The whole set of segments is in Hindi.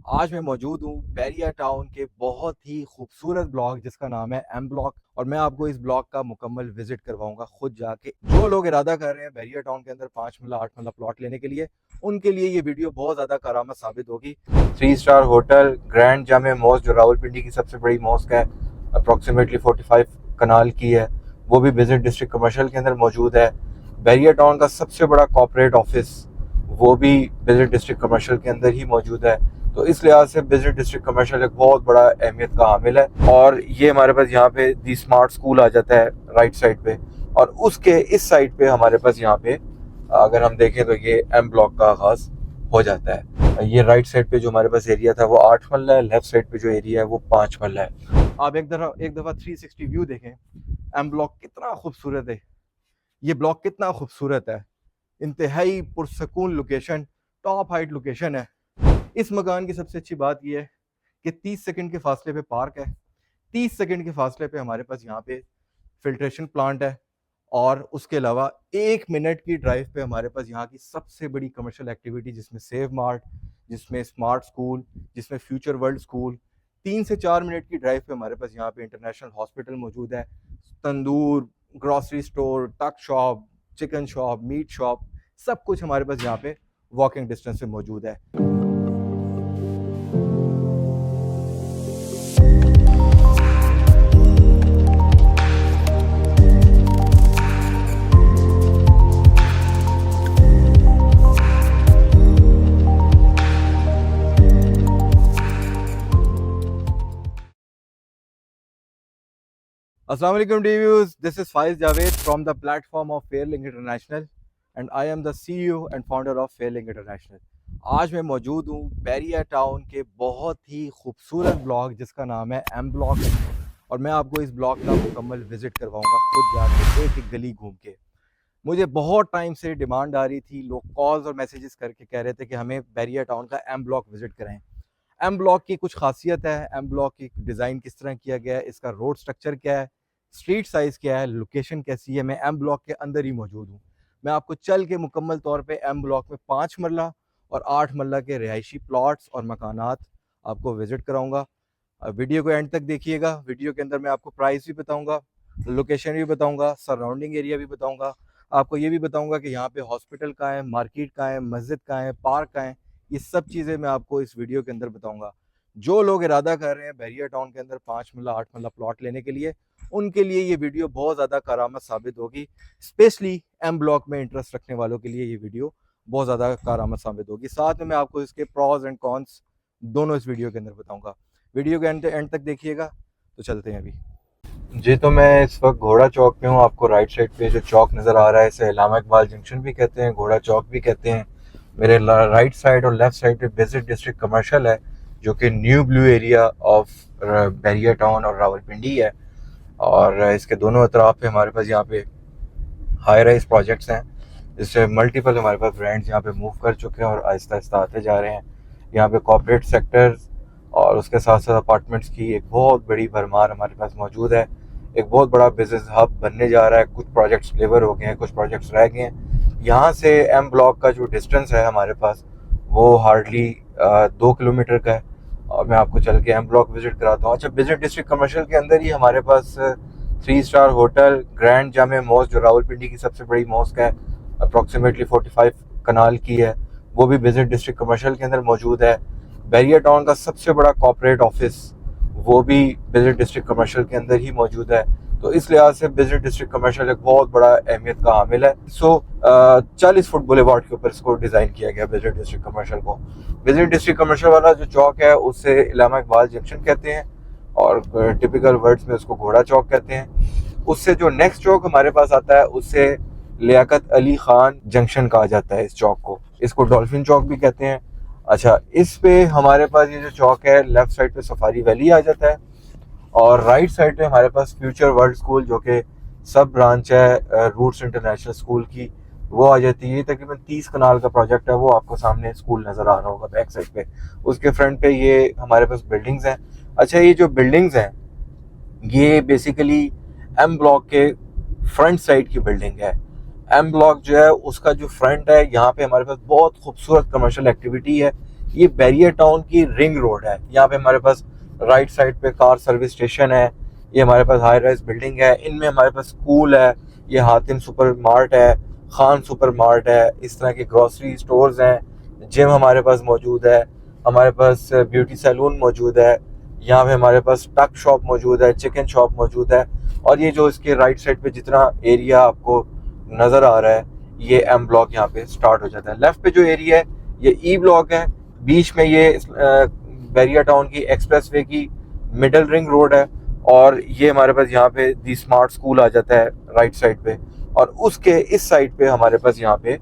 आज मैं मौजूद हूँ बैरिया टाउन के बहुत ही खूबसूरत ब्लॉक जिसका नाम है एम ब्लॉक। और मैं आपको इस ब्लॉक का मुकम्मल विजिट करवाऊंगा खुद जाके। जो लोग इरादा कर रहे हैं बैरिया टाउन के अंदर 5 मरला 8 मरला प्लॉट लेने के लिए, उनके लिए ये वीडियो बहुत ज़्यादा करामत साबित होगी। 3 स्टार होटल ग्रैंड जामे मॉस्क जो रावलपिंडी की सबसे बड़ी मॉस्क है, अप्रॉक्सीमेटली 45 कनाल की है, वो भी विजिट डिस्ट्रिक्ट कमर्शियल के अंदर मौजूद है। बैरिया टाउन का सबसे बड़ा कॉर्पोरेट ऑफिस वो भी विजिट डिस्ट्रिक्ट कमर्शियल के अंदर ही मौजूद है। तो इस लिहाज से विजिट डिस्ट्रिक्ट कमर्शियल एक बहुत बड़ा अहमियत का हामिल है। और ये हमारे पास यहाँ पे दी स्मार्ट स्कूल आ जाता है राइट साइड पे, और उसके इस साइड पे हमारे पास यहाँ पे अगर हम देखें तो ये एम ब्लॉक का आगाज हो जाता है। ये राइट साइड पे जो हमारे पास एरिया था वो 8 मरला है, लेफ्ट साइड पे जो एरिया है वो 5 मरला है। आप एक दफ़ा 360 व्यू देखें, एम ब्लॉक कितना खूबसूरत है, ये ब्लॉक कितना खूबसूरत है, इंतहाई पुरसकून लोकेशन, टॉप हाइट लोकेशन है। इस मकान की सबसे अच्छी बात यह है कि 30 सेकंड के फासले पे पार्क है, 30 सेकंड के फासले पे हमारे पास यहाँ पे फिल्ट्रेशन प्लांट है, और उसके अलावा 1 मिनट की ड्राइव पे हमारे पास यहाँ की सबसे बड़ी कमर्शियल एक्टिविटी जिसमें सेव मार्ट, जिसमें स्मार्ट स्कूल, जिसमें फ्यूचर वर्ल्ड स्कूल, 3 से 4 मिनट की ड्राइव पे हमारे पास यहाँ पे इंटरनेशनल हॉस्पिटल मौजूद है, तंदूर, ग्रॉसरी स्टोर, टक shop, chicken shop, meat shop, सब कुछ हमारे पास यहाँ पे वॉकिंग डिस्टेंस पे मौजूद है। Assalamu alaikum DVs, this is Faiz Javed from the platform of Fairlink International and I am the CEO and founder of Fairlink International। आज मैं मौजूद हूँ बैरिया टाउन के बहुत ही खूबसूरत ब्लॉक जिसका नाम है एम ब्लॉक, और मैं आपको इस ब्लॉक का मुकम्मल विजिट करवाऊंगा खुद जाके एक एक गली घूम के। मुझे बहुत टाइम से डिमांड आ रही थी, लोग कॉल्स और मैसेजेस करके कह रहे थे कि हमें बैरिया टाउन का एम ब्लॉक विजिट कराएं। एम ब्लॉक की कुछ खासियत है, एम ब्लॉक की डिज़ाइन किस तरह किया गया है, इसका रोड स्ट्रक्चर क्या है, स्ट्रीट साइज़ क्या है, लोकेशन कैसी है। मैं एम ब्लॉक के अंदर ही मौजूद हूँ। मैं आपको चल के मुकम्मल तौर पे एम ब्लॉक में 5 मरला और 8 मरला के रिहायशी प्लॉट्स और मकानात आपको विज़िट कराऊँगा। वीडियो को एंड तक देखिएगा। वीडियो के अंदर मैं आपको प्राइस भी बताऊँगा, लोकेशन भी बताऊँगा, सराउंडिंग एरिया भी बताऊँगा। आपको ये भी बताऊँगा कि यहाँ पे हॉस्पिटल कहाँ है, मार्केट कहाँ है, मस्जिद कहाँ है, पार्क कहाँ है। ये सब चीज़ें मैं आपको इस वीडियो के अंदर बताऊँगा। जो लोग इरादा कर रहे हैं बैरिया टाउन के अंदर 5 मरला 8 मरला प्लॉट लेने के लिए, उनके लिए ये वीडियो बहुत ज़्यादा करामत साबित होगी। स्पेशली एम ब्लॉक में इंटरेस्ट रखने वालों के लिए ये वीडियो बहुत ज़्यादा करामत साबित होगी। साथ में मैं आपको इसके प्रॉज एंड कॉन्स दोनों इस वीडियो के अंदर बताऊँगा। वीडियो के एंड तक देखिएगा। तो चलते हैं अभी जी। तो मैं इस वक्त घोड़ा चौक पे हूँ। आपको राइट साइड पे जो चौक नज़र आ रहा है इसे इलामा इकबाल जंक्शन भी कहते हैं, घोड़ा चौक भी कहते हैं। मेरे राइट साइड और लेफ्ट साइड पे विजिट डिस्ट्रिक्ट कमर्शियल है जो कि new blue area of Bahria Town और रावलपिंडी है। और इसके दोनों तरफ पे हमारे पास यहाँ पे हाई राइज प्रोजेक्ट्स हैं, जिससे मल्टीपल हमारे पास ब्रांड्स यहाँ पे मूव कर चुके हैं और आहिस्ता आहिस्ता आते जा रहे हैं। यहाँ पे कॉर्पोरेट सेक्टर्स और उसके साथ साथ अपार्टमेंट्स की एक बहुत बड़ी भरमार हमारे पास मौजूद है। एक बहुत बड़ा बिजनेस हब बनने जा रहा है। कुछ प्रोजेक्ट्स डिलीवर हो गए हैं, कुछ प्रोजेक्ट्स रह गए हैं। यहाँ से एम ब्लॉक का जो डिस्टेंस है हमारे पास वो हार्डली 2 किलोमीटर का है, और मैं आपको चल के एम ब्लॉक विजिट कराता हूँ। अच्छा, विजिट डिस्ट्रिक्ट कमर्शियल के अंदर ही हमारे पास 3 स्टार होटल ग्रैंड जामे मॉस्क जो रावलपिंडी की सबसे बड़ी मॉस्क है, अप्रॉक्सीमेटली 45 कनाल की है, वो भी विजिट डिस्ट्रिक्ट कमर्शियल के अंदर मौजूद है। बैरिया टाउन का सबसे बड़ा कॉर्पोरेट ऑफिस वो भी विजिट डिस्ट्रिक्ट कमर्शियल के अंदर ही मौजूद है। तो इस लिहाज से विजिट डिस्ट्रिक्ट कमर्शियल एक बहुत बड़ा अहमियत का हामिल है। 40 फुट बुलेवार्ड के ऊपर इसको डिज़ाइन किया गया विजिट डिस्ट्रिक्ट कमर्शियल को। विजिट डिस्ट्रिक्ट कमर्शियल वाला जो चौक है उसे इलामा इकबाल जंक्शन कहते हैं, और टिपिकल वर्ड्स में उसको घोड़ा चौक कहते हैं। उससे जो नेक्स्ट चौक हमारे पास आता है उससे लियाकत अली खान जंक्शन कहा जाता है इस चौक को। इसको डॉल्फिन चौक भी कहते हैं। अच्छा, इस पे हमारे पास ये जो चौक है लेफ्ट साइड पे सफारी वैली आ जाता है, और राइट साइड पे हमारे पास फ्यूचर वर्ल्ड स्कूल जो कि सब ब्रांच है रूट्स इंटरनेशनल स्कूल की, वो आ जाती है। तकरीबन 30 कनाल का प्रोजेक्ट है, वो आपको सामने स्कूल नज़र आ रहा होगा बैक साइड पे। उसके फ्रंट पे ये हमारे पास बिल्डिंग्स हैं। अच्छा, ये जो बिल्डिंग्स हैं ये बेसिकली एम ब्लॉक के फ्रंट साइड की बिल्डिंग है। एम ब्लॉक जो है उसका जो फ्रंट है, यहाँ पे हमारे पास बहुत खूबसूरत कमर्शियल एक्टिविटी है। ये बैरियर टाउन की रिंग रोड है। यहाँ पे हमारे पास राइट साइड पे कार सर्विस स्टेशन है, ये हमारे पास हाई राइज बिल्डिंग है, इनमें हमारे पास स्कूल है, ये हातिम सुपर मार्ट है, खान सुपर मार्ट है, इस तरह के ग्रोसरी स्टोर्स हैं, जिम हमारे पास मौजूद है, हमारे पास ब्यूटी सैलून मौजूद है, यहाँ पे हमारे पास टक शॉप मौजूद है, चिकन शॉप मौजूद है। और ये जो इसके राइट साइड पे जितना एरिया आपको नज़र आ रहा है, ये एम ब्लॉक यहाँ पे स्टार्ट हो जाता है। लेफ्ट पे जो एरिया है ये ई ब्लॉक है, बीच में ये बैरियर टाउन की एक्सप्रेस वे की मिडल रिंग रोड है, और ये हमारे पास यहाँ पे दी स्मार्ट स्कूल आ जाता है राइट साइड पे, और उसके इस साइड पे हमारे पास यहाँ पे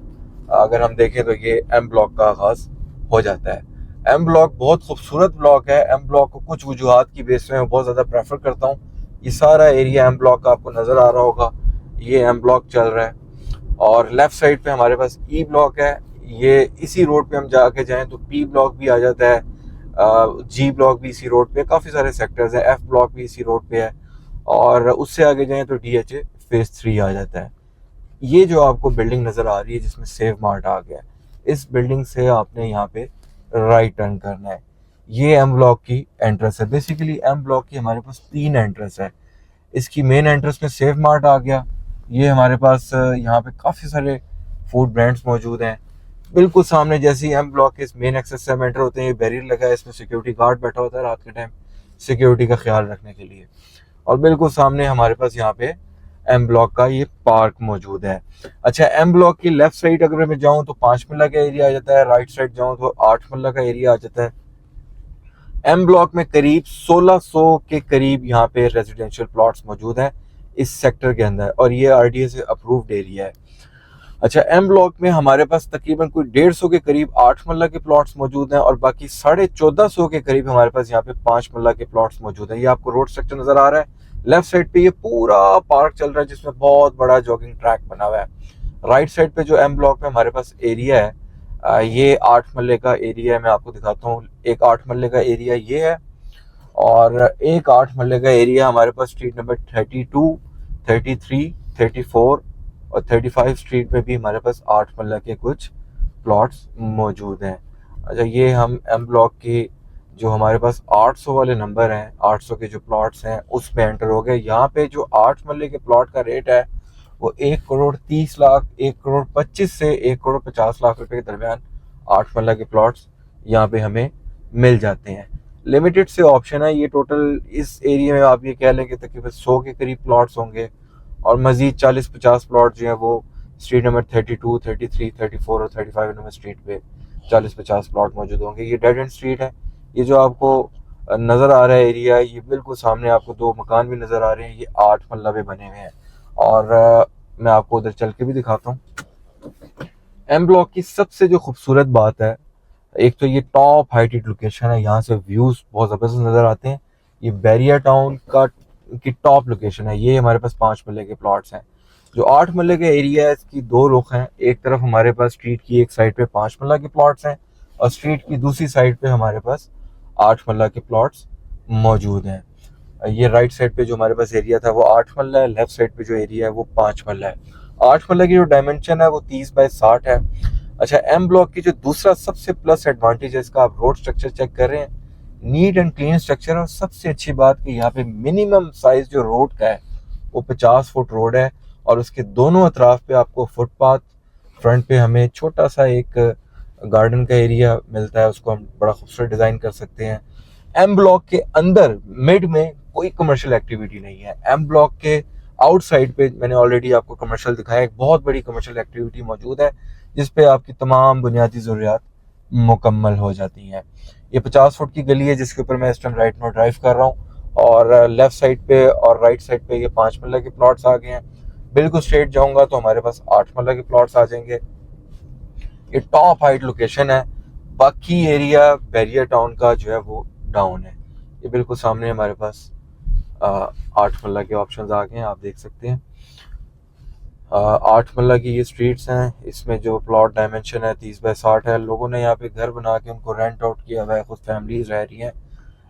अगर हम देखें तो ये एम ब्लॉक का आगाज हो जाता है। एम ब्लॉक बहुत खूबसूरत ब्लॉक है। एम ब्लॉक को कुछ वजूहात की बेस में मैं बहुत ज़्यादा प्रेफर करता हूँ। ये सारा एरिया एम ब्लॉक का आपको नज़र आ रहा होगा, ये एम ब्लॉक चल रहा है, और लेफ्ट साइड पे हमारे पास ई ब्लॉक है। ये इसी रोड पे हम जाके जाएं तो पी ब्लॉक भी आ जाता है, जी ब्लॉक भी इसी रोड पे, काफ़ी सारे सेक्टर्स हैं, एफ ब्लॉक भी इसी रोड पे है, और उससे आगे जाएं तो DHA फेज 3 आ जाता है। ये जो आपको बिल्डिंग नज़र आ रही है जिसमें सेव मार्ट आ गया, इस बिल्डिंग से आपने यहाँ पे राइट टर्न करना है। ये एम ब्लॉक की एंट्रेंस है। बेसिकली एम ब्लॉक की हमारे पास 3 एंट्रेंस है। इसकी मेन एंट्रेंस में सेव मार्ट आ गया, ये हमारे पास यहाँ पे काफ़ी सारे फूड ब्रांड्स मौजूद हैं। बिल्कुल सामने जैसे ही एम ब्लॉक के इस मेन एक्सेस से हम एंटर होते हैं, ये बैरियर लगा है, इसमें सिक्योरिटी गार्ड बैठा होता है रात के टाइम सिक्योरिटी का ख्याल रखने के लिए। और बिल्कुल सामने हमारे पास यहाँ पे एम ब्लॉक का ये पार्क मौजूद है। अच्छा, एम ब्लॉक की लेफ्ट साइड अगर मैं जाऊँ तो 5 मरला का एरिया आ जाता है, राइट साइड जाऊँ तो 8 मरला का एरिया आ जाता है। एम ब्लॉक में करीब 1600 के करीब यहाँ पे रेजिडेंशियल प्लॉट्स मौजूद हैं इस सेक्टर के अंदर, और ये RDA से अप्रूव्ड एरिया है। अच्छा, एम ब्लॉक में हमारे पास तकरीबन कोई 150 के करीब 8 मरला के प्लॉट्स मौजूद हैं, और बाकी 1450 के करीब हमारे पास यहाँ पे 5 मरला के प्लॉट्स मौजूद हैं। ये आपको रोड स्ट्रक्चर नजर आ रहा है। लेफ्ट साइड पे ये पूरा पार्क चल रहा है जिसमें बहुत बड़ा जॉगिंग ट्रैक बना हुआ है। राइट साइड पे जो एम ब्लॉक में हमारे पास एरिया है, ये 8 मरले का एरिया है। मैं आपको दिखाता हूँ, एक 8 मरले का एरिया ये है, और एक 8 मरले का एरिया हमारे पास स्ट्रीट नंबर 32, 33, 34 और 35 स्ट्रीट में भी हमारे पास 8 मरला के कुछ प्लॉट्स मौजूद हैं। अच्छा, ये हम एम ब्लॉक के जो हमारे पास 800 वाले नंबर हैं, 800 के जो प्लॉट्स हैं उसमें एंटर हो गए। यहाँ पे जो 8 मरले के प्लॉट का रेट है वो 1,30,00,000, 1,25,00,000 से 1,50,00,000 रुपए के दरमियान 8 मरला के प्लॉट्स यहाँ पे हमें मिल जाते हैं। लिमिटेड से ऑप्शन है ये। टोटल इस एरिया में आप ये कह लें कि तकरीबन 100 के करीब प्लॉट्स होंगे, और मजीद 40-50 प्लॉट जो है वो स्ट्रीट नंबर 32, 33, 34 और 35 नंबर स्ट्रीट पे 40-50 प्लॉट मौजूद होंगे। ये डेड एंड स्ट्रीट है। ये जो आपको नज़र आ रहा है एरिया, ये बिल्कुल सामने आपको 2 मकान भी नज़र आ रहे हैं, ये 8 मरला पे बने हुए हैं, और मैं आपको उधर चल के भी दिखाता हूँ। एम ब्लॉक की सबसे जो खूबसूरत बात है, एक तो ये टॉप हाइटेड लोकेशन है, यहाँ से व्यूज़ बहुत ज़बरदस्त नज़र आते हैं। ये बैरियर टाउन का की टॉप लोकेशन है। ये हमारे पास 5 मरले के प्लॉट्स हैं। जो 8 मरले का एरिया है इसकी 2 रुख हैं। एक तरफ हमारे पास स्ट्रीट की एक साइड पे 5 मरला के प्लॉट्स हैं, और स्ट्रीट की दूसरी साइड पे हमारे पास 8 मरला के प्लॉट्स मौजूद हैं। ये राइट साइड पे जो हमारे पास एरिया था वो 8 मरला है, लेफ्ट साइड पे जो एरिया है वो 5 मरला है। 8 मरला की जो डायमेंशन है वो 30x60 है। अच्छा, एम ब्लॉक की जो दूसरा सबसे प्लस एडवांटेज है इसका, आप रोड स्ट्रक्चर चेक कर रहे हैं, नीट एंड क्लीन स्ट्रक्चर। और सबसे अच्छी बात कि यहाँ पे मिनिमम साइज जो रोड का है वो 50 फुट रोड है, और उसके दोनों अतराफ पे आपको फुटपाथ, फ्रंट पे हमें छोटा सा एक गार्डन का एरिया मिलता है, उसको हम बड़ा खूबसूरत डिज़ाइन कर सकते हैं। एम ब्लॉक के अंदर मिड में कोई कमर्शियल एक्टिविटी नहीं है। एम ब्लॉक के आउटसाइड पे मैंने ऑलरेडी आपको कमर्शियल दिखाया, एक बहुत बड़ी कमर्शियल एक्टिविटी मौजूद है जिस पे आपकी तमाम बुनियादी ज़रूरियात मुकम्मल हो जाती हैं। ये 50 फुट की गली है जिसके ऊपर मैं इस टाइम राइट नो ड्राइव कर रहा हूँ, और लेफ्ट साइड पे और राइट साइड पे ये 5 मरला के प्लॉट्स आ गए हैं। बिल्कुल स्ट्रेट जाऊंगा तो हमारे पास 8 मरला के प्लॉट्स आ जाएंगे। ये टॉप हाइट लोकेशन है। बाकी एरिया बैरियर टाउन का जो है वो डाउन है। ये बिल्कुल सामने हमारे पास 8 मरला के ऑप्शंस आ गए हैं, आप देख सकते हैं। 8 मरला की ये स्ट्रीट्स हैं, इसमें जो प्लॉट डायमेंशन है 30x60 है। लोगों ने यहाँ पे घर बना के उनको रेंट आउट किया हुआ है, खुद फैमिलीज रह रही हैं।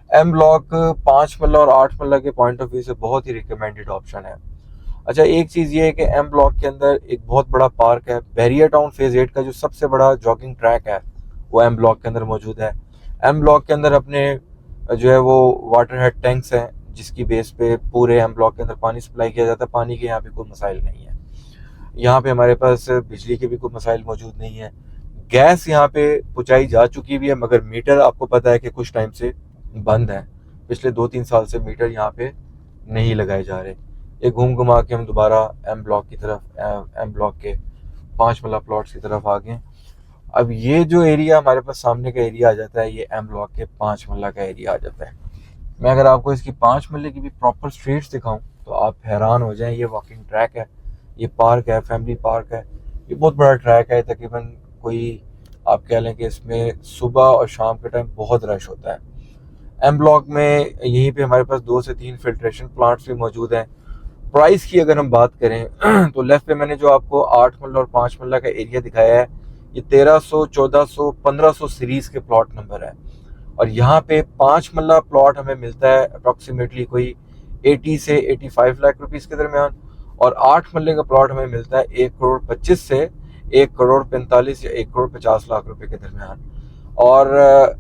एम ब्लॉक 5 मरला और 8 मरला के पॉइंट ऑफ व्यू से बहुत ही रिकमेंडेड ऑप्शन है। अच्छा, एक चीज़ ये है कि एम ब्लॉक के अंदर एक बहुत बड़ा पार्क है। बैरियर टाउन फेज 8 का जो सबसे बड़ा जॉगिंग ट्रैक है वो एम ब्लॉक के अंदर मौजूद है। एम ब्लॉक के अंदर अपने जो है वो वाटर हेड टैंक्स हैं, जिसकी बेस पे पूरे एम ब्लॉक के अंदर पानी सप्लाई किया जाता है। पानी के यहाँ पे कोई मसाइल नहीं है। यहाँ पे हमारे पास बिजली के भी कोई मसाइल मौजूद नहीं है। गैस यहाँ पे पहुँचाई जा चुकी भी है, मगर मीटर आपको पता है कि कुछ टाइम से बंद है। पिछले 2-3 साल से मीटर यहाँ पे नहीं लगाए जा रहे। ये घूम घुमा के हम दोबारा एम ब्लॉक की तरफ, एम ब्लॉक के 5 मल्ला प्लॉट्स की तरफ आ गए। अब ये जो एरिया हमारे पास सामने का एरिया आ जाता है, ये एम ब्लॉक के 5 मल्ला का एरिया आ जाता है। मैं अगर आपको इसकी 5 मल्ले की भी प्रॉपर स्ट्रीट्स दिखाऊं तो आप हैरान हो जाएं। ये वॉकिंग ट्रैक है, ये पार्क है, फैमिली पार्क है। ये बहुत बड़ा ट्रैक है, तकरीबन कोई आप कह लें कि इसमें सुबह और शाम के टाइम बहुत रश होता है। एम ब्लॉक में यहीं पे हमारे पास 2 से 3 फिल्ट्रेशन प्लांट्स भी मौजूद हैं। प्राइस की अगर हम बात करें तो लेफ्ट पे मैंने जो आपको 8 मल्ला और 5 मल्ला का एरिया दिखाया है, ये 1300, 1400, 1500 सीरीज के प्लॉट नंबर है। और यहाँ पे 5 मल्ला प्लॉट हमें मिलता है अप्रॉक्सीमेटली कोई 80 से 85 लाख रुपीस के दरमियान। और 8 मल्ले का प्लॉट हमें मिलता है 1 करोड़ 25 से 1 करोड़ 45 या 1 करोड़ 50 लाख रुपए के दरमियान। और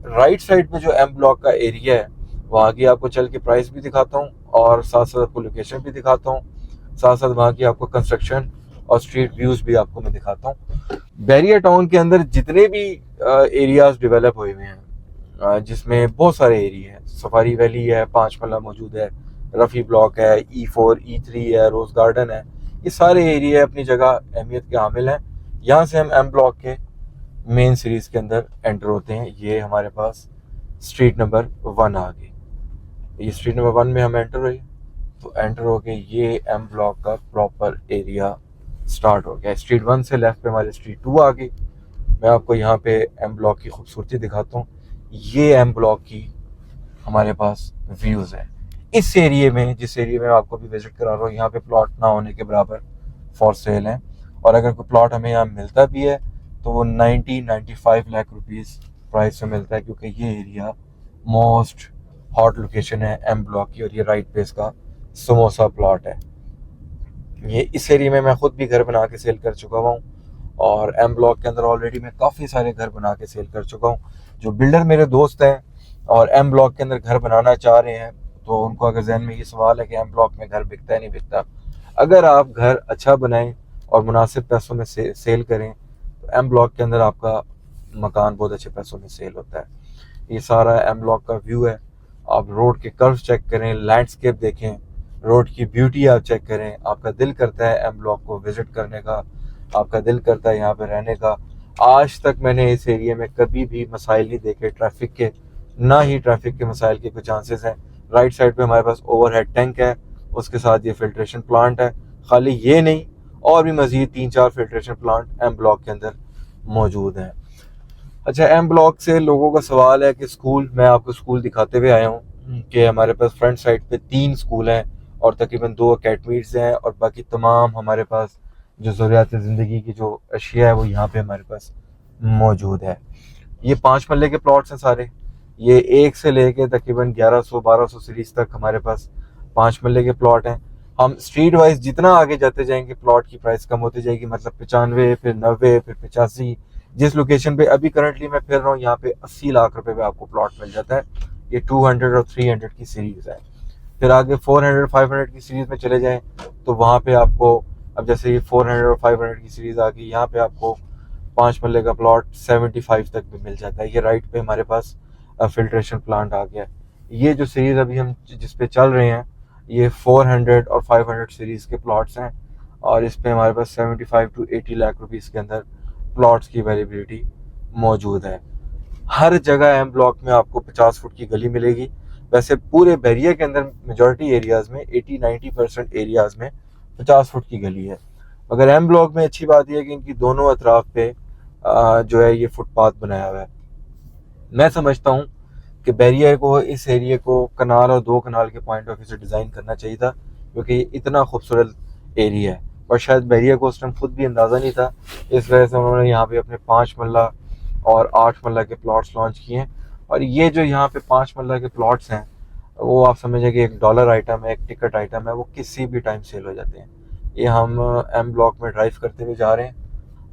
राइट साइड पे जो एम ब्लॉक का एरिया है, वहाँ की आपको चल के प्राइस भी दिखाता हूँ और साथ साथ आपको लोकेशन भी दिखाता हूँ। साथ साथ वहाँ की आपको कंस्ट्रक्शन और स्ट्रीट व्यूज भी आपको मैं दिखाता हूँ। बैरिया टाउन के अंदर जितने भी एरियाज डेवलप हुए हुए हैं, जिसमें बहुत सारे एरिया हैं, सफारी वैली है, 5 मल्ला मौजूद है, रफ़ी ब्लॉक है, E4, E3 है, रोज़ गार्डन है। ये सारे एरिया अपनी जगह अहमियत के हामिल हैं। यहाँ से हम एम ब्लॉक के मेन सीरीज़ के अंदर एंटर होते हैं। ये हमारे पास स्ट्रीट नंबर 1 आ गई। ये स्ट्रीट नंबर 1 में हम एंटर हुए तो एंटर हो के ये एम ब्लॉक का प्रॉपर एरिया स्टार्ट हो गया। स्ट्रीट 1 से लेफ्ट पे हमारी स्ट्रीट 2 आ गई। मैं आपको यहाँ पे एम ब्लॉक की खूबसूरती दिखाता हूँ। ये एम ब्लॉक की हमारे पास व्यूज़ है। इस एरिया में, जिस एरिया में आपको भी विजिट करा रहा हूँ, यहाँ पे प्लॉट ना होने के बराबर फॉर सेल है। और अगर कोई प्लॉट हमें यहाँ मिलता भी है तो वो 90-95 लाख रुपीस प्राइस में मिलता है, क्योंकि ये एरिया मोस्ट हॉट लोकेशन है एम ब्लॉक की। और ये राइट पे इसका समोसा प्लॉट है। ये इस एरिया में मैं खुद भी घर बना के सेल कर चुका हुआ हूँ और एम ब्लॉक के अंदर ऑलरेडी मैं काफ़ी सारे घर बना के सेल कर चुका हूँ। जो बिल्डर मेरे दोस्त हैं और एम ब्लॉक के अंदर घर बनाना चाह रहे हैं, तो उनको अगर जहन में ये सवाल है कि एम ब्लॉक में घर बिकता है नहीं बिकता, अगर आप घर अच्छा बनाएं और मुनासिब पैसों में सेल करें तो एम ब्लॉक के अंदर आपका मकान बहुत अच्छे पैसों में सेल होता है। ये सारा एम ब्लॉक का व्यू है। आप रोड के कर्व चेक करें, लैंडस्केप देखें, रोड की ब्यूटी आप चेक करें। आपका दिल करता है एम ब्लॉक को विजिट करने का, आपका दिल करता है यहाँ पे रहने का। आज तक मैंने इस एरिया में कभी भी मसाइल नहीं देखे ट्रैफिक के, ना ही ट्रैफिक के मसाइल के कुछ चांसेस हैं। राइट साइड पे हमारे पास ओवरहेड टैंक है, उसके साथ ये फिल्ट्रेशन प्लांट है। खाली ये नहीं, और भी मजीद 3-4 फिल्ट्रेशन प्लांट एम ब्लॉक के अंदर मौजूद हैं। अच्छा, एम ब्लॉक से लोगों का सवाल है कि स्कूल, मैं आपको स्कूल दिखाते हुए आया हूँ कि हमारे पास फ्रंट साइड पे 3 स्कूल हैं और तकरीबन 2 अकेडमीज हैं, और बाकी तमाम हमारे पास जो ज़रूरियात ज़िंदगी की जो अशिया है वो यहाँ पे हमारे पास मौजूद है। ये 5 मल्ले के प्लॉट्स हैं सारे। ये 1 से लेके तकरीबन 1100-1200 सीरीज तक हमारे पास 5 मल्ले के प्लॉट हैं। हम स्ट्रीट वाइज जितना आगे जाते जाएंगे प्लॉट की प्राइस कम होती जाएगी, मतलब 95, फिर 90, फिर 85। जिस लोकेशन पे अभी करंटली मैं फिर रहा हूँ, यहाँ पे 80 लाख रुपए पे आपको प्लॉट मिल जाता है। ये 200 और 300 की सीरीज है। फिर आगे 400-500 की सीरीज में चले जाएं तो वहाँ पे आपको, अब जैसे ये 400 और 500 की सीरीज आ गई, यहाँ पे आपको 5 मल्ले का प्लॉट 75 तक भी मिल जाता है। ये राइट पे हमारे पास फिल्ट्रेशन प्लांट आ गया है। ये जो सीरीज अभी हम जिस पे चल रहे हैं, ये 400 और 500 सीरीज के प्लॉट्स हैं, और इस पे हमारे पास 75 to 80 लाख रुपीस के अंदर प्लॉट्स की अवेलेबिलिटी मौजूद है। हर जगह एम ब्लॉक में आपको 50 फुट की गली मिलेगी। वैसे पूरे बैरिया के अंदर मेजॉरिटी एरियाज में 80-90% एरियाज में 50 फुट की गली है, मगर एम ब्लॉक में अच्छी बात यह है कि इनकी दोनों अतराफ पे जो है ये फुटपाथ बनाया हुआ है। मैं समझता हूँ कि बैरियर को, इस एरिया को कनाल और 2 कनाल के पॉइंट ऑफ व्यू से डिज़ाइन करना चाहिए था, क्योंकि ये इतना खूबसूरत एरिया है। और शायद बैरियर को उस टाइम खुद भी अंदाज़ा नहीं था, इस वजह से उन्होंने यहाँ पे अपने 5 मल्ला और 8 मल्ला के प्लॉट्स लॉन्च किए हैं। और ये जो यहाँ पे 5 मल्ला के प्लॉट्स हैं, वो आप समझें कि एक डॉलर आइटम है, एक टिकट आइटम है, वो किसी भी टाइम सेल हो जाते हैं। ये हम एम ब्लॉक में ड्राइव करते हुए जा रहे हैं।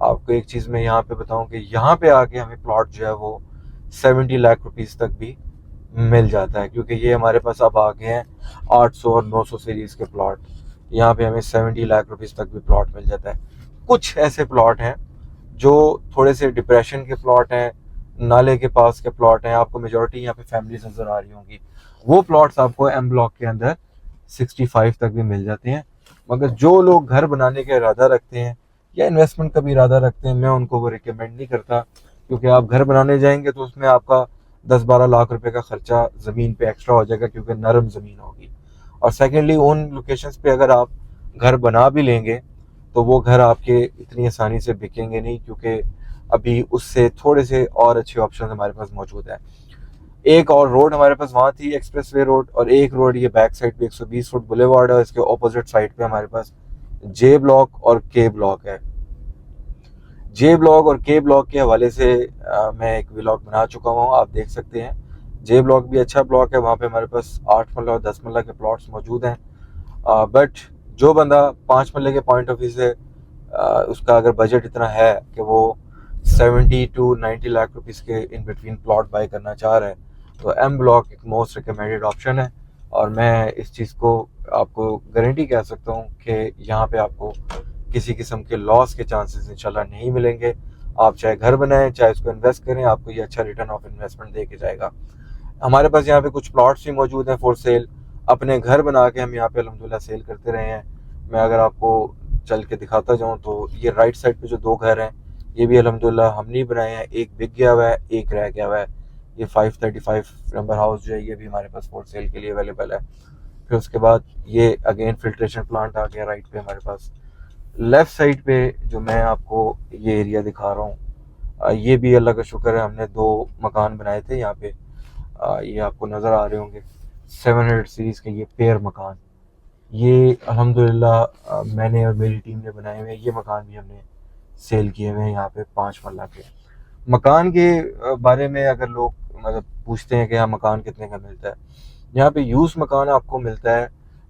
आपको एक चीज़ मैं यहाँ पे बताऊँ कि यहाँ पे आके हमें प्लॉट जो है वो 70 लाख रुपीस तक भी मिल जाता है, क्योंकि ये हमारे पास अब आ गए हैं 800 और 900 सीरीज़ के प्लॉट। यहाँ पे हमें 70 लाख रुपीस तक भी प्लॉट मिल जाता है। कुछ ऐसे प्लॉट हैं जो थोड़े से डिप्रेशन के प्लॉट हैं, नाले के पास के प्लॉट हैं, आपको मेजॉरिटी यहाँ पे फैमिलीज नज़र आ रही होंगी, वो प्लॉट्स आपको एम ब्लॉक के अंदर 65 तक भी मिल जाते हैं। मगर जो लोग घर बनाने का इरादा रखते हैं या इन्वेस्टमेंट का भी इरादा रखते हैं, मैं उनको वो रिकमेंड नहीं करता, क्योंकि आप घर बनाने जाएंगे तो उसमें आपका 10-12 लाख रुपए का खर्चा ज़मीन पे एक्स्ट्रा हो जाएगा, क्योंकि नरम ज़मीन होगी। और सेकेंडली उन लोकेशंस पे अगर आप घर बना भी लेंगे तो वो घर आपके इतनी आसानी से बिकेंगे नहीं, क्योंकि अभी उससे थोड़े से और अच्छे ऑप्शन हमारे पास मौजूद है। एक और रोड हमारे पास वहाँ थी, एक्सप्रेसवे रोड, और एक रोड ये बैक साइड पे 120 फुट बुलेवार्ड है, इसके ऑपोजिट साइड पे हमारे पास जे ब्लॉक और के ब्लॉक है। जे ब्लॉक और के ब्लॉक के हवाले से मैं एक व्लॉग बना चुका हूँ, आप देख सकते हैं। जे ब्लॉक भी अच्छा ब्लॉक है, वहाँ पे हमारे पास 8 मरला और 10 मरला के प्लॉट्स मौजूद हैं। बट जो बंदा 5 मरले के पॉइंट ऑफ व्यू से उसका अगर बजट इतना है कि वो 70 to 90 लाख रुपीस के इन बिटवीन प्लॉट बाय करना चाह रहा है, तो एम ब्लॉक एक मोस्ट रिकमेंडेड ऑप्शन है। और मैं इस चीज़ को आपको गारंटी कह सकता हूँ कि यहाँ पे आपको किसी किस्म के लॉस के चांसेस इंशाल्लाह नहीं मिलेंगे। आप चाहे घर बनाएं चाहे उसको इन्वेस्ट करें, आपको ये अच्छा रिटर्न ऑफ इन्वेस्टमेंट दे के जाएगा। हमारे पास यहाँ पे कुछ प्लॉट्स भी मौजूद हैं फॉर सेल। अपने घर बना के हम यहाँ पे अल्हम्दुलिल्लाह सेल करते रहे हैं। मैं अगर आपको चल के दिखाता जाऊँ तो ये राइट साइड पे जो 2 घर हैं, ये भी अल्हम्दुलिल्लाह हमने ही बनाए हैं। एक बिक गया हुआ है, एक रह गया हुआ है। ये 535 नंबर हाउस जो है ये भी हमारे पास फॉर सेल के लिए अवेलेबल है। फिर उसके बाद ये अगेन फिल्ट्रेशन प्लांट आ गया राइट पे हमारे पास। लेफ़्ट साइड पे जो मैं आपको ये एरिया दिखा रहा हूँ, ये भी अल्लाह का शुक्र है, हमने 2 मकान बनाए थे यहाँ पे। ये आपको नज़र आ रहे होंगे 700 सीरीज़ के ये पेयर मकान, ये अल्हम्दुलिल्लाह मैंने और मेरी टीम ने बनाए हुए हैं। ये मकान भी हमने सेल किए हुए हैं यहाँ पे 5 मरला के मकान के बारे में। अगर लोग मतलब पूछते हैं कि यहाँ मकान कितने का मिलता है, यहाँ पे यूज़ मकान आपको मिलता है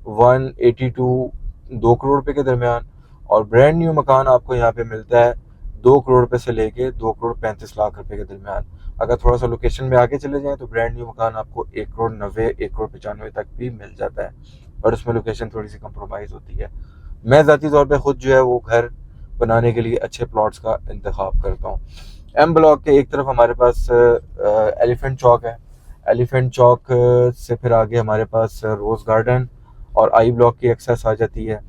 180 टू 2 करोड़ रुपए के दरमियान, और ब्रांड न्यू मकान आपको यहाँ पे मिलता है 2 करोड़ रुपए से लेके 2 करोड़ 35 लाख रुपए के दरमियान। अगर थोड़ा सा लोकेशन में आगे चले जाएं तो ब्रांड न्यू मकान आपको 1 करोड़ 90, 1 करोड़ 95 तक भी मिल जाता है, और उसमें लोकेशन थोड़ी सी कंप्रोमाइज़ होती है। मैं ज़ाती तौर पे ख़ुद जो है वो घर बनाने के लिए अच्छे प्लॉट्स का इंतखाब करता हूँ। एम ब्लॉक के एक तरफ हमारे पास एलिफेंट चौक है। एलिफेंट चौक से फिर आगे हमारे पास रोज़ गार्डन और आई ब्लॉक की एक्सेस आ जाती है।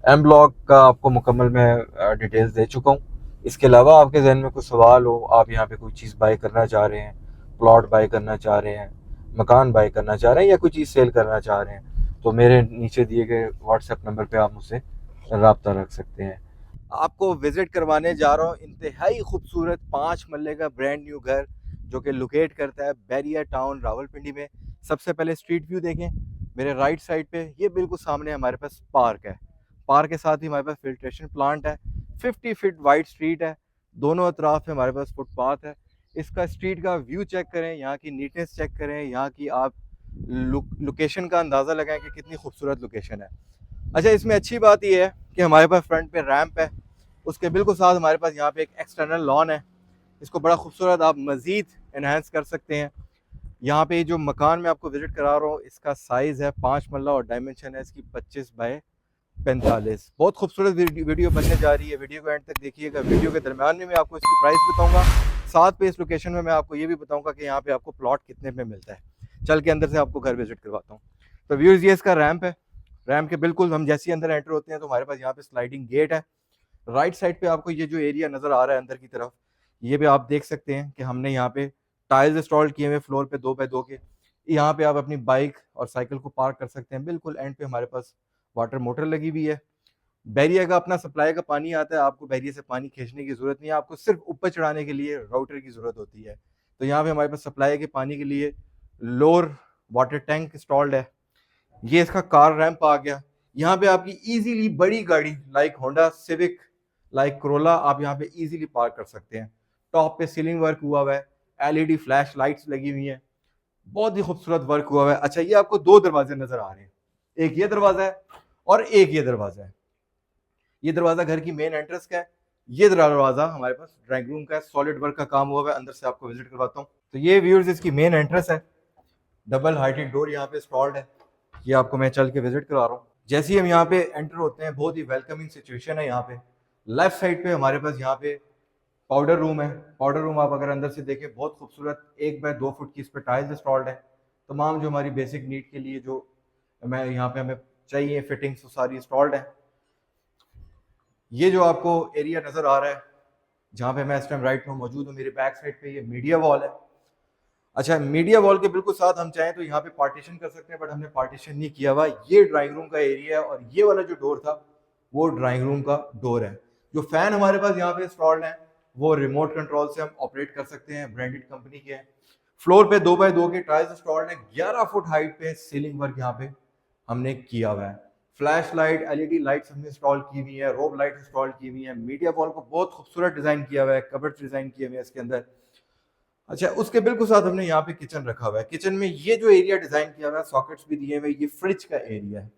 एम ब्लॉक का आपको मुकम्मल मैं डिटेल्स दे चुका हूँ। इसके अलावा आपके जहन में कुछ सवाल हो, आप यहाँ पे कोई चीज़ बाय करना चाह रहे हैं, प्लॉट बाय करना चाह रहे हैं, मकान बाय करना चाह रहे हैं, या कोई चीज़ सेल करना चाह रहे हैं, तो मेरे नीचे दिए गए व्हाट्सएप नंबर पे आप मुझसे रब्ता रख सकते हैं। आपको विजिट करवाने जा रहा हूँ इंतहाई खूबसूरत 5 मरले का ब्रांड न्यू घर, जो कि लोकेट करता है बैरिया टाउन रावलपिंडी में। सबसे पहले स्ट्रीट व्यू देखें, मेरे राइट साइड पे ये बिल्कुल सामने हमारे पास पार्क है। पार्क के साथ ही हमारे पास फिल्ट्रेशन प्लांट है। 50 फीट वाइड स्ट्रीट है, दोनों अतराफ में हमारे पास फुटपाथ है। इसका स्ट्रीट का व्यू चेक करें, यहाँ की नीटनेस चेक करें, यहाँ की आप लोकेशन का अंदाज़ा लगाएं कि कितनी खूबसूरत लोकेशन है। अच्छा, इसमें अच्छी बात यह है कि हमारे पास फ्रंट पे रैंप है, उसके बिल्कुल साथ हमारे पास यहाँ पे एक एक्सटर्नल लॉन है। इसको बड़ा खूबसूरत आप मज़ीद इन्हांस कर सकते हैं। यहाँ पे जो मकान मैं आपको विज़िट करा रहा हूँ, इसका साइज़ है 5 मरला और डायमेंशन है इसकी 25 बाय 45। बहुत खूबसूरत वीडियो बनने जा रही है, वीडियो को एंड तक देखिएगा। वीडियो के दरमियान में मैं आपको इसकी प्राइस बताऊँगा, साथ पे इस लोकेशन में मैं आपको ये भी बताऊँगा कि यहाँ पे आपको प्लॉट कितने में मिलता है। चल के अंदर से आपको घर विज़िट करवाता हूँ। तो व्यूअर्स, ये इसका रैंप है। रैंप के बिल्कुल हम जैसे ही अंदर एंटर होते हैं तो हमारे पास यहाँ पे स्लाइडिंग गेट है। राइट साइड पे आपको ये जो एरिया नज़र आ रहा है अंदर की तरफ, ये भी आप देख सकते हैं कि हमने यहाँ पे टाइल्स इंस्टॉल किए हुए फ्लोर पे 2 बाय 2 के। यहाँ पे आप अपनी बाइक और साइकिल को पार्क कर सकते हैं। बिल्कुल एंड पे हमारे पास वाटर मोटर लगी हुई है। बैरिया का अपना सप्लाई का पानी आता है, आपको बैरिया से पानी खींचने की ज़रूरत नहीं है, आपको सिर्फ ऊपर चढ़ाने के लिए राउटर की ज़रूरत होती है। तो यहाँ पे हमारे पास सप्लाई के पानी के लिए लोअर वाटर टैंक इंस्टॉल्ड है। ये इसका कार रैंप आ गया। यहाँ पे आपकी इजीली बड़ी गाड़ी like Honda civic, like Corolla आप यहाँ पे इजीली पार्क कर सकते हैं। टॉप पे सीलिंग वर्क हुआ हुआ है, एलईडी फ्लैश लाइट्स लगी हुई हैं, बहुत ही खूबसूरत वर्क हुआ हुआ है। अच्छा, ये आपको 2 दरवाजे नजर आ रहे हैं, एक ये दरवाजा है और एक ये दरवाजा है। ये दरवाजा घर की मेन एंट्रेंस का है, ये दरवाजा हमारे पास ड्राइंग रूम का सॉलिड वर्क का काम हुआ है, अंदर से आपको विजिट करवाता हूँ। तो ये व्यूअर्स इसकी मेन एंट्रेंस है, डबल हाइटेड डोर यहाँ पे इंस्टॉल्ड है। ये आपको मैं चल के विजिट करा रहा हूँ। जैसे ही हम यहाँ पे एंटर होते हैं, बहुत ही वेलकमिंग सिचुएशन है यहाँ पे। लेफ्ट साइड पे हमारे पास यहाँ पे पाउडर रूम है। पाउडर रूम आप अगर अंदर से देखें, बहुत खूबसूरत 1 बाय 2 फुट की इस पर टाइल्स इंस्टॉल्ड है। तमाम जो हमारी बेसिक नीड के लिए जो मैं यहाँ पे हमें चाहिए फिटिंग्स वो सारी इंस्टॉल्ड है। ये जो आपको एरिया नजर आ रहा है जहाँ पे मैं इस टाइम राइट में मौजूद हूँ, मेरे बैक साइड पे ये मीडिया वॉल है। अच्छा, मीडिया वॉल के बिल्कुल साथ हम चाहें तो यहाँ पे पार्टीशन कर सकते हैं, बट हमने पार्टीशन नहीं किया हुआ। ये ड्राइंग रूम का एरिया है और ये वाला जो डोर था वो ड्राइंग रूम का डोर है। जो फैन हमारे पास यहाँ पे इंस्टॉल्ड है वो रिमोट कंट्रोल से हम ऑपरेट कर सकते हैं, ब्रांडेड कंपनी के हैं। फ्लोर पे 2 बाय 2 के टाइल्स इंस्टॉल्ड है। 11 फुट हाइट पे सीलिंग वर्क यहाँ पे हमने किया हुआ है। फ्लैश लाइट, एलईडी लाइट्स हमने इंस्टॉल की हुई है, रोब लाइट इंस्टॉल की हुई है। मीडिया वॉल को बहुत खूबसूरत डिजाइन किया हुआ है, कबर्ड डिजाइन किए हुए हैं इसके अंदर। अच्छा, उसके बिल्कुल साथ हमने यहाँ पे किचन रखा हुआ है। किचन में ये जो एरिया डिजाइन किया हुआ है, सॉकेट्स भी दिए हुए, ये फ्रिज का एरिया है।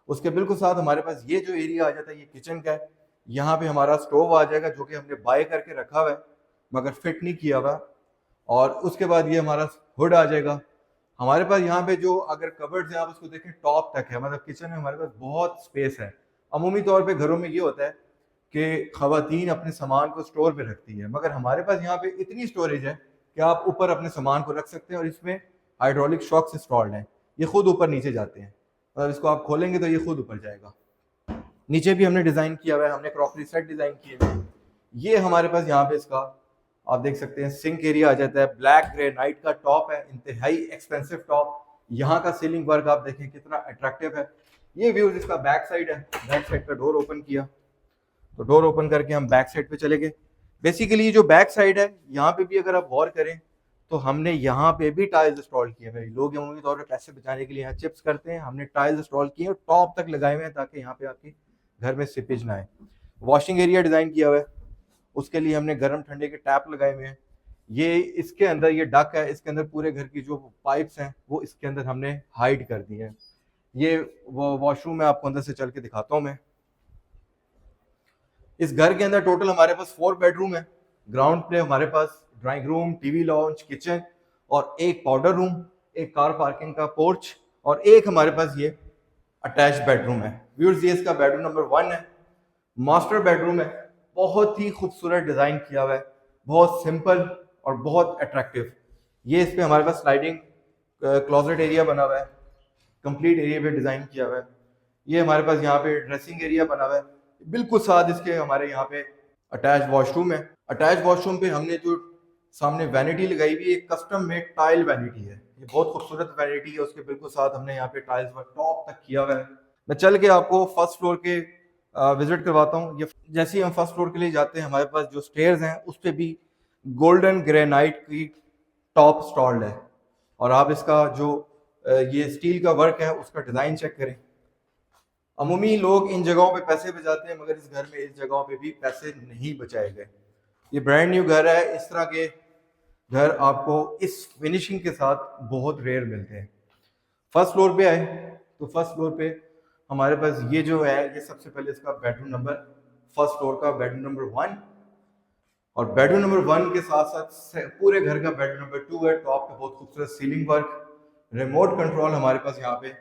उसके बिल्कुल साथ हमारे पास ये जो एरिया आ जाता है ये किचन का है। यहाँ पे हमारा स्टोव आ जाएगा जो कि हमने बाय करके रखा हुआ है मगर फिट नहीं किया हुआ। और उसके बाद ये हमारा हुड आ जाएगा। हमारे पास यहाँ पे जो अगर कबर्ड है आप उसको देखें टॉप तक है, मतलब किचन में हमारे पास बहुत स्पेस है। अमूमी तौर पे घरों में ये होता है कि खवातीन अपने सामान को स्टोर पे रखती है, मगर हमारे पास यहाँ पे इतनी स्टोरेज है कि आप ऊपर अपने सामान को रख सकते हैं। और इसमें हाइड्रोलिक शॉक्स इंस्टॉल्ड हैं, ये खुद ऊपर नीचे जाते हैं। मतलब इसको आप खोलेंगे तो ये खुद ऊपर जाएगा। नीचे भी हमने डिजाइन किया हुआ है, हमने क्रॉकरी सेट डिजाइन किए हुए हैं। ये हमारे पास यहाँ पे इसका आप देख सकते हैं सिंक एरिया आ जाता है। ब्लैक ग्रेनाइट का टॉप है, इंतहाई एक्सपेंसिव टॉप। यहाँ का सीलिंग वर्क आप देखें कितना अट्रैक्टिव है। ये व्यूज इसका बैक साइड है। बैक साइड का डोर ओपन किया तो डोर ओपन करके हम बैक साइड पे चले गए। बेसिकली जो बैक साइड है यहाँ पे भी अगर आप गौर करें तो हमने यहाँ पे भी टाइल्स इंस्टॉल किए हैं। लोग अमूमी तौर पर पैसे बचाने के लिए यहाँ चिप्स करते हैं, हमने टाइल्स इंस्टॉल किए और टॉप तक लगाए हुए हैं ताकि यहाँ पे आपके घर में सिपेज ना आए। वॉशिंग एरिया डिजाइन किया हुआ है, उसके लिए हमने गर्म ठंडे के टैप लगाए हुए हैं। ये इसके अंदर ये डक है, इसके अंदर पूरे घर की जो पाइप्स हैं वो इसके अंदर हमने हाइड कर दी है। ये वो वॉशरूम में आपको अंदर से चल के दिखाता हूँ मैं। इस घर के अंदर टोटल हमारे पास 4 बेडरूम है। ग्राउंड पे हमारे पास drawing room, TV lounge, kitchen और एक पाउडर रूम, एक कार पार्किंग का पोर्च और एक हमारे पास ये अटैच बेडरूम है। व्यूअर्स, ये इसका बेडरूम नंबर 1 है, मास्टर बेडरूम है। बहुत ही खूबसूरत डिजाइन किया हुआ है, बहुत सिंपल और बहुत अट्रैक्टिव। ये इस पे हमारे पास स्लाइडिंग क्लोजेट एरिया बना हुआ है, कंप्लीट एरिया पे डिजाइन किया हुआ है। ये हमारे पास यहाँ पे ड्रेसिंग एरिया बना हुआ है। बिल्कुल साथ इसके हमारे यहाँ पे अटैच वॉशरूम है। अटैच वॉशरूम पे हमने जो सामने वैनिटी लगाई हुई है, एक कस्टम मेड टाइल वैनिटी है। ये बहुत खूबसूरत वैनिटी है, उसके बिल्कुल साथ हमने यहाँ पे टाइल्स वर्क टॉप तक किया हुआ है। मैं चल के आपको फर्स्ट फ्लोर के विजिट करवाता हूँ। ये जैसे ही हम फर्स्ट फ्लोर के लिए जाते हैं, हमारे पास जो स्टेयर्स हैं उस पर भी गोल्डन ग्रेनाइट की टॉप इंस्टॉल्ड है। और आप इसका जो ये स्टील का वर्क है उसका डिजाइन चेक करें। अमूमी लोग इन जगहों पे पैसे बचाते हैं मगर इस घर में इस जगहों पे भी पैसे नहीं बचाए गए। ये ब्रांड न्यू घर है। इस तरह के घर आपको इस फिनिशिंग के साथ बहुत रेयर मिलते हैं। फर्स्ट फ्लोर पे आए तो फर्स्ट फ्लोर पे हमारे पास ये जो है, ये सबसे पहले इसका बेडरूम नंबर, फर्स्ट फ्लोर का बेडरूम नंबर 1 और बेडरूम नंबर 1 के साथ साथ पूरे घर का बेडरूम नंबर 2 है। टॉप पे बहुत खूबसूरत सीलिंग वर्क, रिमोट कंट्रोल हमारे पास यहाँ पे,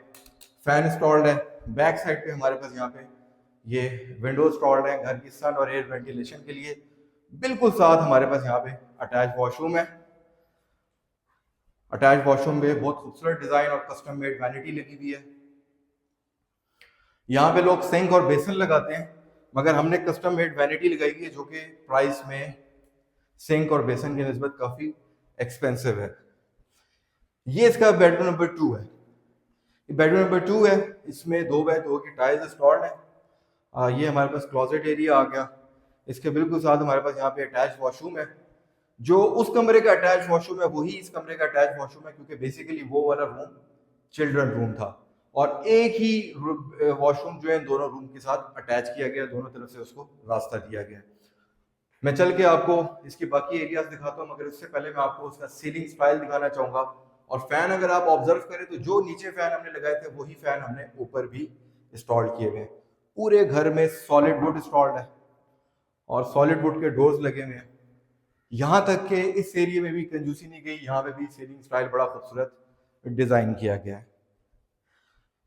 फैन इंस्टॉल्ड है। बैक साइड पे हमारे पास यहाँ पे ये विंडो इंस्टॉल्ड है घर की सन और एयर वेंटिलेशन के लिए। बिल्कुल साथ हमारे पास यहाँ पे अटैच वॉशरूम है। अटैच वॉशरूम में बहुत खूबसूरत डिजाइन और कस्टम मेड वैनिटी लगी हुई है। यहाँ पे लोग सिंक और बेसिन लगाते हैं मगर हमने कस्टम मेड वैनिटी लगाई हुई है जो कि प्राइस में सिंक और बेसिन की निस्बत काफी एक्सपेंसिव है। ये इसका बेडरूम नंबर 2 है। बेडरूम नंबर 2 है, इसमें 2 बाय 2 की टाइल्स इंस्टॉल्ड है। ये हमारे पास क्लोजेट एरिया आ गया। इसके बिल्कुल साथ हमारे पास यहाँ पे अटैच वॉशरूम है। जो उस कमरे का अटैच वॉशरूम है वही इस कमरे का अटैच वॉशरूम है, क्योंकि बेसिकली वो वाला रूम चिल्ड्रन रूम था और एक ही वॉशरूम जो है दोनों रूम के साथ अटैच किया गया, दोनों तरफ से उसको रास्ता दिया गया। मैं चल के आपको इसकी बाकी एरियाज दिखाता हूँ मगर उससे पहले मैं आपको उसका सीलिंग स्टाइल दिखाना चाहूंगा। और फैन अगर आप ऑब्जर्व करें तो जो नीचे फैन हमने लगाए थे वही फैन हमने ऊपर भी इंस्टॉल किए हुए हैं। पूरे घर में सॉलिड वुड इंस्टॉल्ड है और सॉलिड वुड के डोर्स लगे हुए हैं। यहाँ तक कि इस एरिया में भी कंजूसी नहीं गई, यहाँ पे भी सीलिंग स्टाइल बड़ा खूबसूरत डिजाइन किया गया है।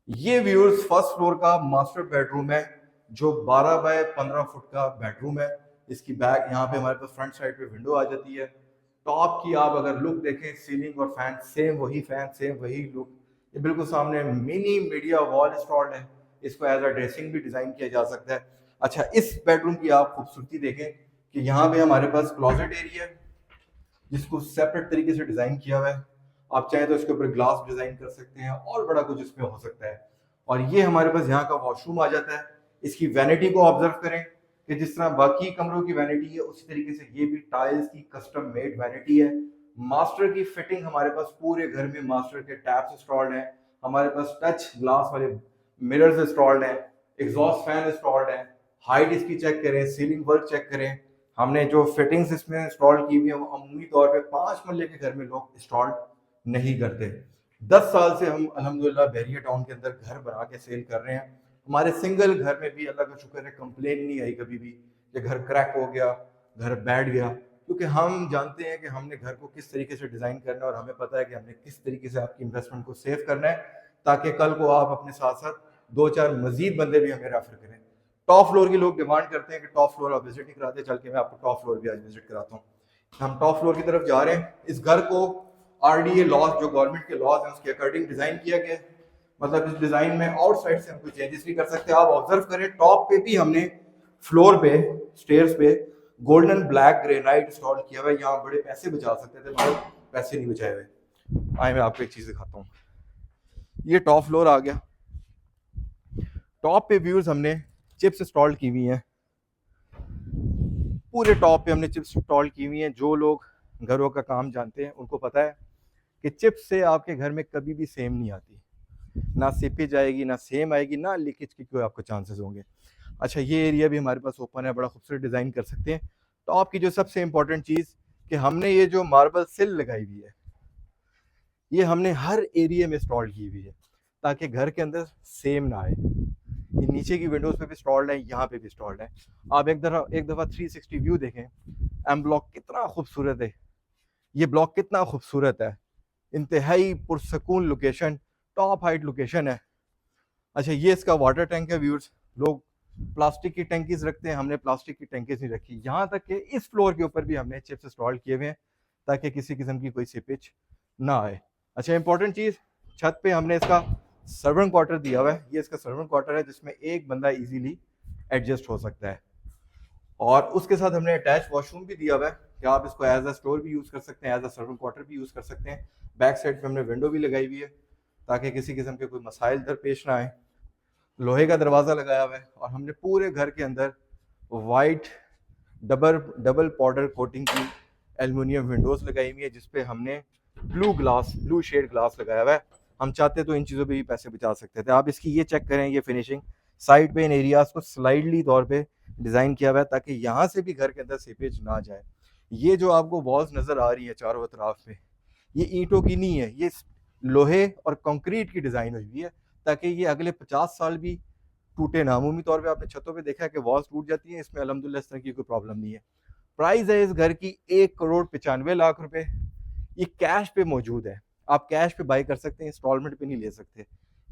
ये व्यूअर्स फर्स्ट फ्लोर का मास्टर बेडरूम है, जो 12 बाय 15 फुट का बेडरूम है। इसकी बैक यहाँ पे हमारे पास फ्रंट साइड पे विंडो आ जाती है। टॉप की आप अगर लुक देखें, सीलिंग और फैन सेम वही फैन, सेम वही लुक। ये बिल्कुल सामने मिनी मीडिया वॉल इंस्टॉल्ड है। इसको एज अ ड्रेसिंग भी डिजाइन किया जा सकता है। अच्छा, इस बेडरूम की आप खूबसूरती देखें कि यहाँ पे हमारे पास क्लोजेट एरिया है, जिसको सेपरेट तरीके से डिजाइन किया हुआ है। आप चाहें तो इसके ऊपर ग्लास डिजाइन कर सकते हैं और बड़ा कुछ इसमें हो सकता है। और ये हमारे पास यहाँ का वॉशरूम आ जाता है। इसकी वैनिटी को ऑब्जर्व करें कि जिस तरह बाकी कमरों की वैनिटी है, उसी तरीके से ये भी टाइल्स की कस्टम मेड वैनिटी है। मास्टर की फिटिंग हमारे पास पूरे घर में मास्टर के टैप्स इंस्टॉल्ड है। हमारे पास टच ग्लास वाले मिरर्स इंस्टॉल्ड है, एग्जॉस्ट फैन इंस्टॉल्ड है। हाइट इसकी चेक करें, सीलिंग वर्क चेक करें। हमने जो फिटिंग्स इसमें इंस्टॉल की हुई है वो अमूमी तौर पे 5 मरले के घर में लोग इंस्टॉल नहीं करते। 10 साल से हम अल्हम्दुलिल्लाह बैरिया टाउन के अंदर घर बना के सेल कर रहे हैं। हमारे सिंगल घर में भी अल्लाह का शुक्र है कंप्लेन नहीं आई कभी भी कि घर क्रैक हो गया, घर बैठ गया, क्योंकि हम जानते हैं कि हमने घर को किस तरीके से डिजाइन करना है और हमें पता है कि हमने किस तरीके से आपकी इन्वेस्टमेंट को सेव करना है, ताकि कल को आप अपने साथ साथ 2-4 मजीद बंदे भी हमें रेफर करें। टॉप फ्लोर की लोग डिमांड करते हैं कि टॉप फ्लोर आप विजिट नहीं कराते, चल के मैं आपको टॉप फ्लोर भी आज विजिट कराता हूँ। हम टॉप फ्लोर की तरफ जा रहे हैं। इस घर को आरडीए लॉज, जो गवर्नमेंट के लॉज हैं, उसके अकॉर्डिंग डिजाइन किया गया है। मतलब इस डिजाइन में आउटसाइड से हम कोई चेंजेस नहीं कर सकते। आप ऑब्जर्व करें, टॉप पे भी हमने फ्लोर पे, स्टेयर्स पे गोल्डन ब्लैक ग्रेनाइट इंस्टॉल किया हुआ है। यहाँ बड़े पैसे बचा सकते थे, मगर पैसे नहीं बचाए हुए। आए मैं आपको एक चीज दिखाता हूँ। ये टॉप फ्लोर आ गया। टॉप पे व्यूज हमने चिप्स इंस्टॉल की हुई हैं। पूरे टॉप पे हमने चिप्स इंस्टॉल की हुई हैं। जो लोग घरों का काम जानते हैं उनको पता है कि चिप्स से आपके घर में कभी भी सेम नहीं आती, ना सीपेज आएगी, ना सेम आएगी, ना लीकेज की कोई आपको चांसेस होंगे। अच्छा, ये एरिया भी हमारे पास ओपन है, बड़ा खूबसूरत डिज़ाइन कर सकते हैं। टॉप की जो सबसे इंपॉर्टेंट चीज़ कि हमने ये जो मार्बल सिल लगाई हुई है, ये हमने हर एरिया में इंस्टॉल की हुई है ताकि घर के अंदर सेम ना आए। ये नीचे की विंडोज पे भी इंस्टॉल्ड है, यहाँ पे भी इंस्टॉल्ड है। आप एक दफ़ा 360 व्यू देखें। एम ब्लॉक कितना खूबसूरत है, ये ब्लॉक कितना खूबसूरत है, इंतहाई पुरसकून लोकेशन, टॉप हाइट लोकेशन है। अच्छा, ये इसका वाटर टैंक है व्यूअर्स। लोग प्लास्टिक की टैंकीज रखते हैं, हमने प्लास्टिक की टैंकीज नहीं रखी। यहाँ तक कि इस फ्लोर के ऊपर भी हमने चिप्स इंस्टॉल किए हुए हैं ताकि किसी किस्म की कोई सीपेज ना आए। अच्छा, इंपॉर्टेंट चीज़, छत पे हमने इसका सर्वेंट क्वार्टर दिया हुआ है। ये इसका सर्वेंट क्वार्टर है जिसमें एक बंदा इजीली एडजस्ट हो सकता है। और उसके साथ हमने अटैच वॉशरूम भी दिया हुआ है कि आप इसको एज अ स्टोर भी यूज़ कर सकते हैं, एज अ सर्वेंट क्वार्टर भी यूज़ कर सकते हैं। बैक साइड पे हमने विंडो भी लगाई हुई है ताकि किसी किस्म के कोई मसाइल दरपेश ना आए। लोहे का दरवाज़ा लगाया हुआ है और हमने पूरे घर के अंदर वाइट डबल पाउडर कोटिंग की एल्युमिनियम विंडोज़ लगाई हुई है, जिसपे हमने ब्लू शेड ग्लास लगाया हुआ है। हम चाहते तो इन चीज़ों पे भी पैसे बचा सकते थे। आप इसकी ये चेक करें, ये फिनिशिंग साइड पे इन एरियाज को स्लाइडली तौर पे डिज़ाइन किया हुआ है ताकि यहाँ से भी घर के अंदर सीपेज ना जाए। ये जो आपको वॉल्स नज़र आ रही है चारों तरफ में, ये ईंटों की नहीं है, ये लोहे और कंक्रीट की डिज़ाइन हुई है ताकि ये अगले 50 साल भी टूटे ना। अमूमी तौर पे आपने छतों पे देखा है कि वॉल्स टूट जाती हैं, इसमें अल्हम्दुलिल्लाह इस तरह की कोई प्रॉब्लम नहीं है। प्राइस है इस घर की 1,95,00,000 रुपए। ये कैश पे मौजूद है, आप कैश पे बाई कर सकते हैं, इंस्टॉलमेंट पे नहीं ले सकते।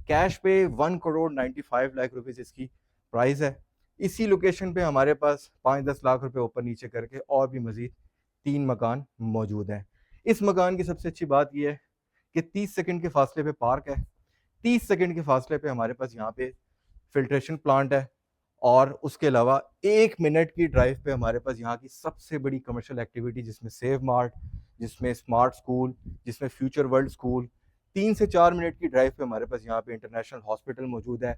कैश पे 1,95,00,000 रुपीज़ इसकी प्राइस है। इसी लोकेशन पे हमारे पास 5-10 लाख रुपए ऊपर नीचे करके और भी मजीद 3 मकान मौजूद हैं। इस मकान की सबसे अच्छी बात यह है कि 30 सेकंड के फासले पे पार्क है, 30 सेकंड के फासले पे हमारे पास यहाँ पे फिल्ट्रेशन प्लांट है, और उसके अलावा 1 मिनट की ड्राइव पे हमारे पास यहाँ की सबसे बड़ी कमर्शियल एक्टिविटी, जिसमें सेव मार्ट, जिसमें स्मार्ट स्कूल, जिसमें फ्यूचर वर्ल्ड स्कूल, 3 से 4 मिनट की ड्राइव पे हमारे पास यहाँ पे इंटरनेशनल हॉस्पिटल मौजूद है,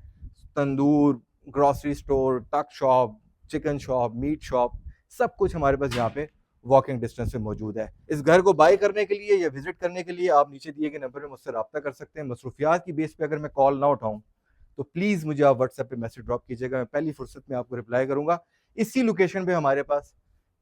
तंदूर, ग्रॉसरी स्टोर, टक shop, chicken shop, meat shop, सब कुछ हमारे पास यहाँ पे वॉकिंग डिस्टेंस पे मौजूद है। इस घर को बाय करने के लिए या विजिट करने के लिए आप नीचे दिए गए नंबर पर मुझसे रब्ता कर सकते हैं। मसरूफियात की बेस पे अगर मैं कॉल ना उठाऊँ तो प्लीज़ मुझे आप व्हाट्सएप पे मैसेज ड्रॉप कीजिएगा, मैं पहली फुर्सत में आपको रिप्लाई करूंगा। इसी लोकेशन पे हमारे पास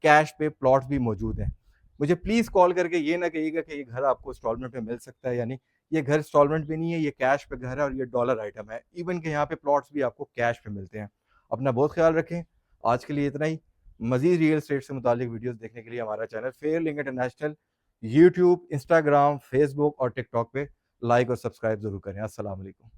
कैश पे प्लॉट्स भी मौजूद हैं। मुझे प्लीज़ कॉल करके ये ना कहिएगा कि ये घर आपको इंस्टॉलमेंट पे मिल सकता है, यानी ये घर इंस्टॉलमेंट पे नहीं है, ये कैश पे घर है और ये डॉलर आइटम है। इवन के यहाँ पे प्लॉट्स भी आपको कैश पे मिलते हैं। अपना बहुत ख्याल रखें। आज के लिए इतना ही। मज़ीद रियल एस्टेट से मुतालिक वीडियोस देखने के लिए हमारा channel fair link international YouTube, Instagram, Facebook और टिकटॉक पे लाइक और सब्सक्राइब ज़रूर करें। अस्सलाम वालेकुम।